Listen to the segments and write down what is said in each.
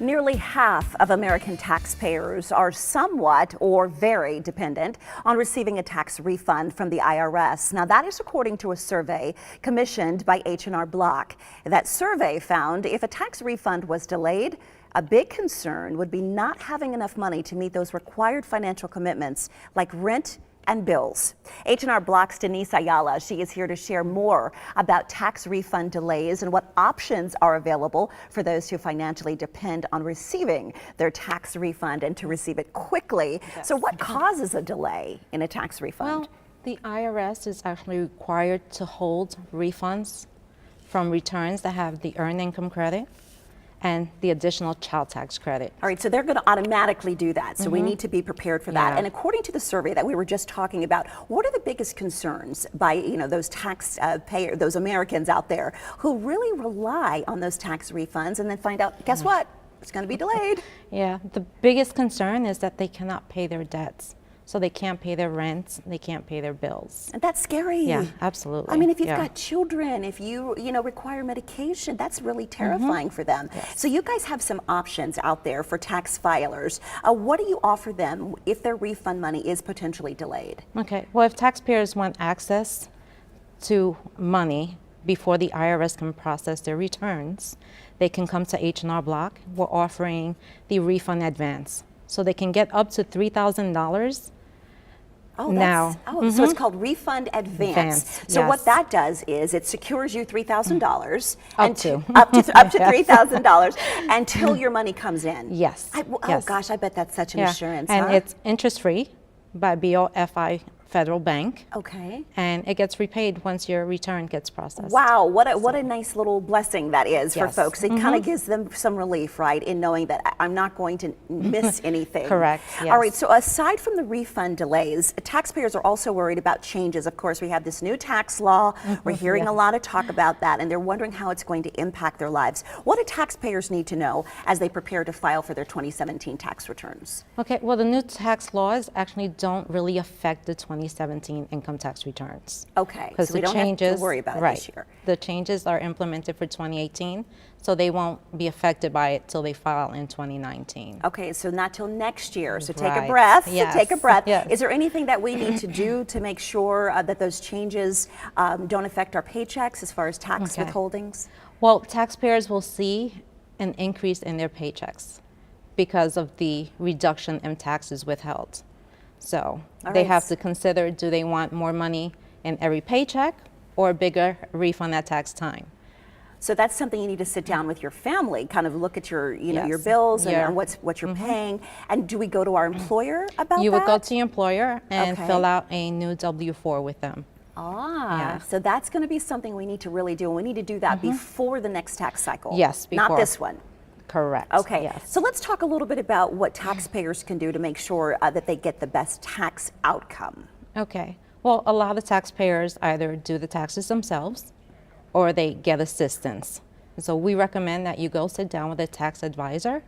Nearly half of American taxpayers are somewhat or very dependent on receiving a tax refund from the IRS. Now, that is according to a survey commissioned by H&R Block. That survey found if a tax refund was delayed, a big concern would be not having enough money to meet those required financial commitments like rent and bills. H&R Block's Denise Ayala, she is here to share more about tax refund delays and what options are available for those who financially depend on receiving their tax refund and to receive it quickly. Yes. So what causes a delay in a tax refund? Well, the IRS is actually required to hold refunds from returns that have the earned income credit and the additional child tax credit. All right, so they're going to automatically do that. So we need to be prepared for that. And according to the survey that we were just talking about, what are the biggest concerns by those tax payers, those Americans out there who really rely on those tax refunds and then find out, guess what? It's going to be delayed. Yeah, the biggest concern is that they cannot pay their debts. So they can't pay their rent, they can't pay their bills. And that's scary. Yeah, absolutely. I mean, if you've got children, if you require medication, that's really terrifying for them. Yes. So you guys have some options out there for tax filers. What do you offer them if their refund money is potentially delayed? Okay, well, if taxpayers want access to money before the IRS can process their returns, they can come to H&R Block. We're offering the refund advance. So they can get up to $3,000 Oh, now. So it's called Refund Advance. So what that does is it secures you $3,000 up to $3,000 until your money comes in. Yes. Oh gosh, I bet that's such an assurance. And it's interest free by BOFI Federal Bank. Okay. And it gets repaid once your return gets processed. Wow, what a nice little blessing that is for folks. It kind of gives them some relief, right, in knowing that I'm not going to miss anything. Correct. Yes. All right, so aside from the refund delays, taxpayers are also worried about changes. Of course, we have this new tax law. We're hearing a lot of talk about that, and they're wondering how it's going to impact their lives. What do taxpayers need to know as they prepare to file for their 2017 tax returns? Okay, well, the new tax laws actually don't really affect the 2017 income tax returns. Okay, because we don't have to worry about it this year. The changes are implemented for 2018, so they won't be affected by it till they file in 2019. Okay, so not till next year. So take a breath. Yes. Take a breath. Yes. Is there anything that we need to do to make sure that those changes don't affect our paychecks as far as tax withholdings? Well, taxpayers will see an increase in their paychecks because of the reduction in taxes withheld. So they have to consider, do they want more money in every paycheck or a bigger refund at tax time? So that's something you need to sit down with your family, kind of look at your, your bills and what you're paying. And do we go to our employer about that? You would go to your employer and fill out a new W-4 with them. So that's going to be something we need to really do. And we need to do that before the next tax cycle. Yes, before. Not this one. Correct. Okay, yes. So let's talk a little bit about what taxpayers can do to make sure that they get the best tax outcome. Okay, well, a lot of taxpayers either do the taxes themselves or they get assistance. So we recommend that you go sit down with a tax advisor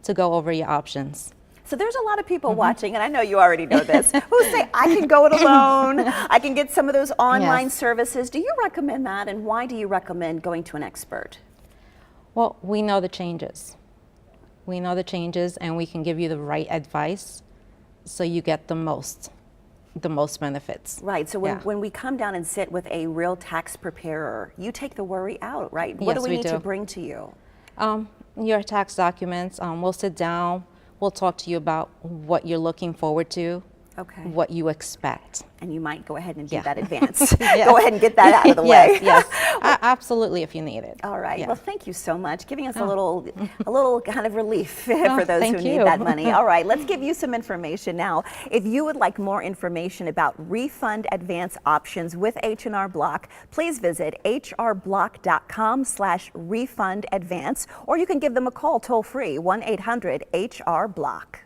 to go over your options. So there's a lot of people watching, and I know you already know this, who say, I can go it alone, I can get some of those online services. Do you recommend that, and why do you recommend going to an expert? Well, we know the changes. We know the changes, and we can give you the right advice so you get the most benefits. Right, so when we come down and sit with a real tax preparer, you take the worry out, right? What do we need to bring to you? Your tax documents. We'll sit down, we'll talk to you about what you're looking forward to, what you expect. And you might go ahead and do that advance. Go ahead and get that out of the way. Yes, absolutely, if you need it. All right. Well, thank you so much, giving us a little kind of relief for those who need that money. All right, let's give you some information now. If you would like more information about refund advance options with H&R Block, please visit hrblock.com/refundadvance, or you can give them a call toll free, 1-800-HR-BLOCK.